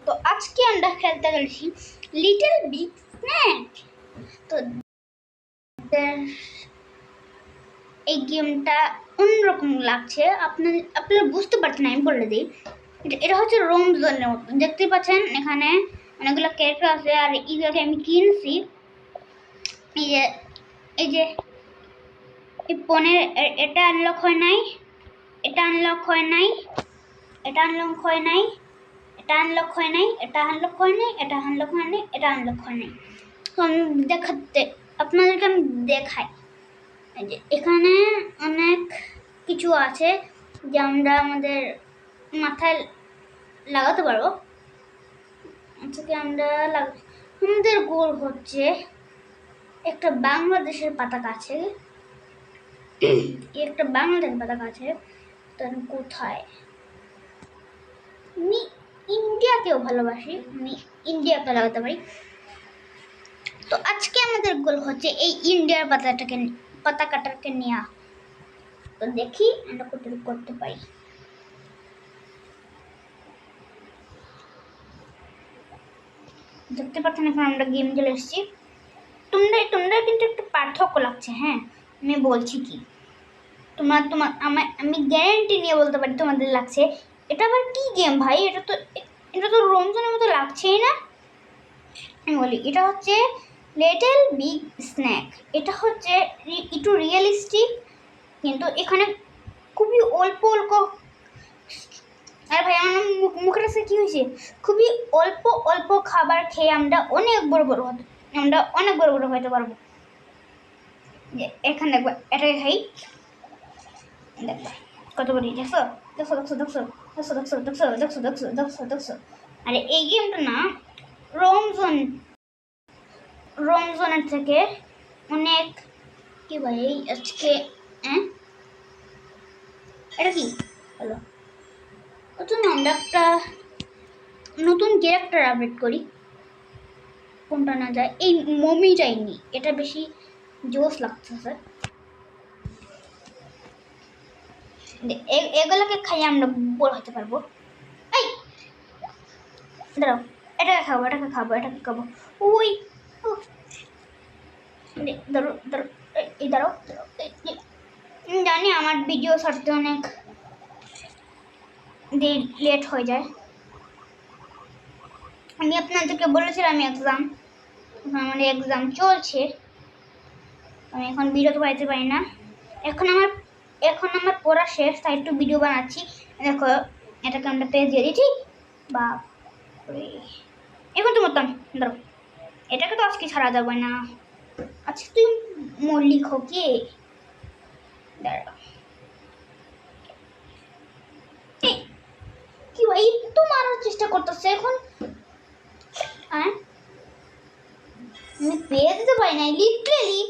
তো আজকে আমরা খেলতে গেছি লিটল বিগ স্ন্যাক। তো এই গেমটা অন্যরকম লাগছে, আপনারা বুঝতে পারছেন। আমি বলে দিই, এটা হচ্ছে রোম জোনের মতো। দেখতে পাচ্ছেন এখানে অনেকগুলো ক্যারেক্টার আছে, আর এইগুলোকে আমি কিনছি। এই যে এই যে এই ফোনের এটা আনলক হয় নাই, এটা আনলক হয় নাই, এটা আনলক হয় নাই, এটা আনলক হয় নাই, এটা আনলক হয় নাই, এটা আনলক হয় নাই, এটা আনলক হয় নাই। তো আমি আপনাদেরকে আমি দেখাই যে এখানে অনেক কিছু আছে যে আমরা আমাদের মাথায় লাগাতে পারবো। আমরা আমাদের গোল হচ্ছে একটা বাংলাদেশের পতাকা আছে, একটা বাংলাদেশের পতাকা আছে। তার কোথায়? আমি ইন্ডিয়াকেও ভালোবাসি, আমি ইন্ডিয়াকে লাগাতে পারি। তো আজকে আমাদের গোল হচ্ছে এই ইন্ডিয়ার পতাকাটাকে নেওয়া। তো দেখি আমরা কতটুকু করতে পারি। দেখতে পাচ্ছেন এখন আমরা গেম চলে এসেছি। তোমরা কিন্তু একটু পার্থক্য লাগছে। হ্যাঁ, আমি বলছি কি, আমি গ্যারান্টি নিয়ে বলতে পারি তোমাদের লাগছে এটা আবার কি গেম ভাই, এটা তো রমজানের মতো লাগছেই না। আমি বলি এটা হচ্ছে লিটল বিগ স্ন্যাক। এটা হচ্ছে একটু রিয়েলিস্টিক, কিন্তু এখানে খুবই অল্প অল্প। আরে ভাই, আমার মুখের কাছে কি হয়েছে? খুবই অল্প অল্প খাবার খেয়ে আমরা অনেক বড় বড় হতে পারবো। এখানে দেখবো, এটাকে খাই, দেখবো কত বড়। দেখছো দেখছো দেখছো দেখছো দেখছো দেখছো দেখছো দেখছো দেখছো দেখছো দেখছো। আরে এই গেমটা না রমজানের থেকে অনেক কি ভাই আজকে। এটা কি হলো? প্রথমে আমরা একটা নতুন ক্যারেক্টার আপডেট করি। কোনটা না যায়, এই মমিটাই নি, এটা বেশি জোশ লাগতেছে। এগুলোকে খাইয়ে আমরা বড় হতে পারবো। এই দাঁড়াও, এটাকে খাবো, এটাকে খাবো, এটাকে খাবো। ওই ধরো ধরো, এই দাঁড়াও। জানি আমার ভিডিও ছাড়তে অনেক লেট হয়ে যায়। আমি আপনাদেরকে বলেছিলাম আমার এক্সাম চলছে, আমি এখন ভিডিও বানাতে পারি না। এখন আমার পড়া শেষ, তাই একটু ভিডিও বানাচ্ছি। দেখো, এটাকে আমরা পেজ দিয়ে দিচ্ছি। বা এখন তো মতন ধরো, এটাকে তো আজকে ছাড়া যাবে না। আচ্ছা, তুই মল্লিক কে দাঁড়া, কি ভাই একটু মারার চেষ্টা করতেছে এখন। হ্যাঁ, আমি পেয়ে দিতে পারি না লিটারেলি।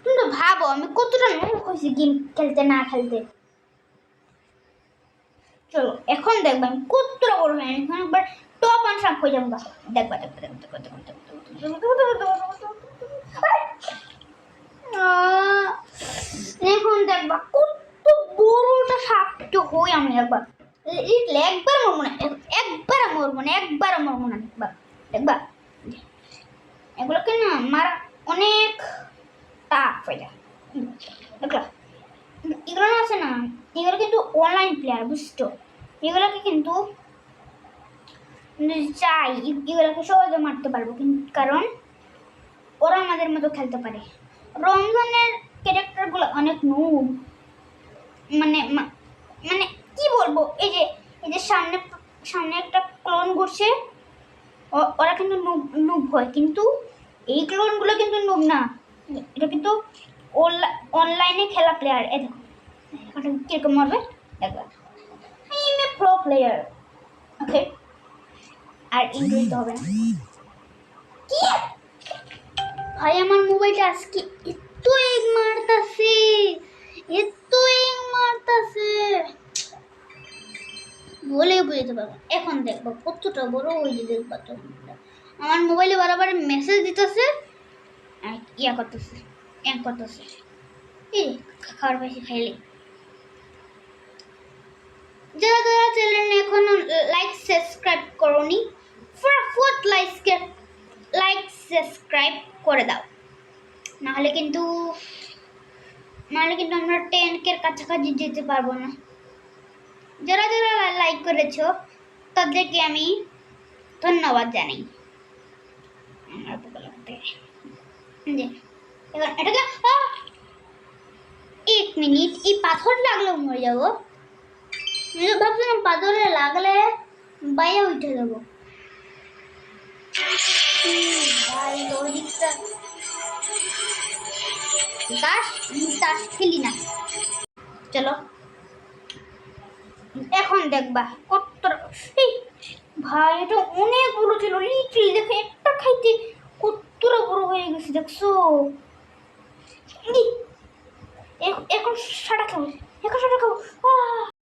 তুমি তো ভাবো আমি কতটা লোক হয়েছি গেম খেলতে না খেলতে। চলো এখন দেখবো আমি কতটা বড় হয়, এখন একবার টপ অন সাপ হয়ে যাবো। দেখবা দেখবা দেখবা দেখবা এখন দেখবা কত বড়টা সাপটা হই আমি। একবার মরবো না, একবার মরবো না। দেখবা দেখবা, এগুলোকে না মারা অনেক টাফ হয়ে যায়। দেখলা, এগুলো না আছে না, এগুলো কিন্তু অনলাইন প্লেয়ার, বুঝতো? এগুলোকে কিন্তু চাই, এগুলোকে সহজে মারতে পারবো, কিন্তু কারণ ওরা আমাদের মতো খেলতে পারে। রমজানের ক্যারেক্টারগুলো অনেক নুব, মানে মানে কি বলবো, এই যে সামনে একটা ক্লোন ঘুরছে, ওরা কিন্তু নুব হয়, কিন্তু এই ক্লোনগুলো কিন্তু নুব না, এটা কিন্তু অনলাইনে খেলা প্লেয়ার। এ দেখো কিরকম মারবে, দেখবে I am a pro player. Okay, আর ইন্ট্রো দিতে হবে না। কি ভাই, আমার মোবাইলটা আজকে এত মারতাছে বলে বুঝতে পারবো। এখন দেখবো কতটা বড় হয়ে দেখবা তোমরা। আমার মোবাইলে বারবার মেসেজ দিতেছে, করতেছে এই খাবার পাইছি খাইলে। যারা চ্যানেল এখনো লাইক সাবস্ক্রাইব করে দাও, নাহলে কিন্তু আমরা 10K কাছাকাছি যেতে পারবো না। যারা যারা লাইক করেছো তাদেরকে আমি ধন্যবাদ জানাই। এটাকে 1 মিনিট, এই পাথর লাগলেও মরে যাবো। আমি তো ভাবছিলাম পাথরে লাগলে বাইরে উঠে যাবো। ভাই লজিকটা তাস খেলি না। চলো এখন দেখবা কতটা। ভাই এটা অনেক বড় ছিল, লিট্রিল দেখে একটা খাইতে কতটা বড় হয়ে গেছে দেখছো। এখন সাটা খাবো, এখন সাটা খাবো।